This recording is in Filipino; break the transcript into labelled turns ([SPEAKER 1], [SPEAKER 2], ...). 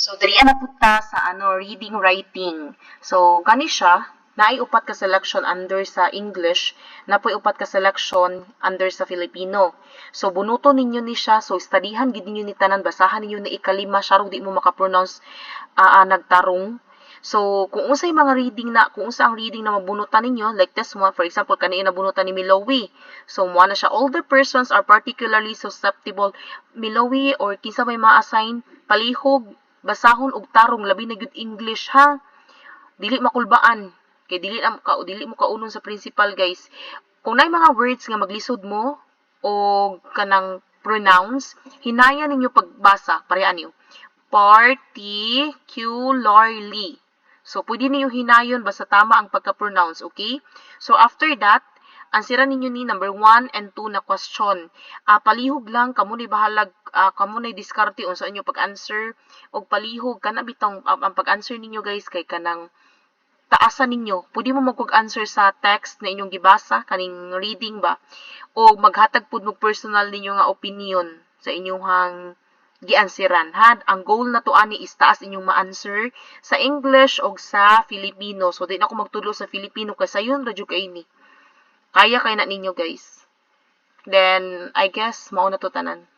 [SPEAKER 1] So, dali na punta sa reading writing. So, kani siya, naay upat ka selection under sa English, napoy upat ka selection under sa Filipino. So, bunuton ninyo ni siya, so studyhan gid ninyo ni tanan, basahan ninyo ni ikalima, syarong di mo makapronounce nagtarong. So, kung unsay mga reading na, kung unsa ang reading na mabunutan ninyo, like this one, for example, kanina nabunutan ni Milowi. So, mo na siya, older persons are particularly susceptible. Milowi or kinsa may ma-assign, palihog, basahon og tarong, labi na gyud English ha. Dili makulbaan. Kay dili mo kaunon sa principal, guys. Kung nay mga words nga maglisod mo o kanang pronounce, hinayan ninyo pagbasa, parehan niyo. Particularly. So, pwede niyo hinayon basta tama ang pagka-pronounce, okay? So, after that, answeran ninyo ni number 1 and 2 na question. Palihog lang, kamo ni bahalag, kamo na diskarte unsa inyo pag-answer, og palihog, kana bitong ang pag-answer ninyo guys, kay kanang taasan ninyo. Pwede mo mag-answer sa text na inyong gibasa, kaning reading ba, o maghatag pud mo personal ninyo nga opinion sa inyong giansiran ha. Ang goal na to ani is taas inyong ma-answer sa English o sa Filipino. So di na ako magtulo sa Filipino kasi yun radyo kay ni. Kaya kay na ninyo guys. Then I guess mao na to tanan.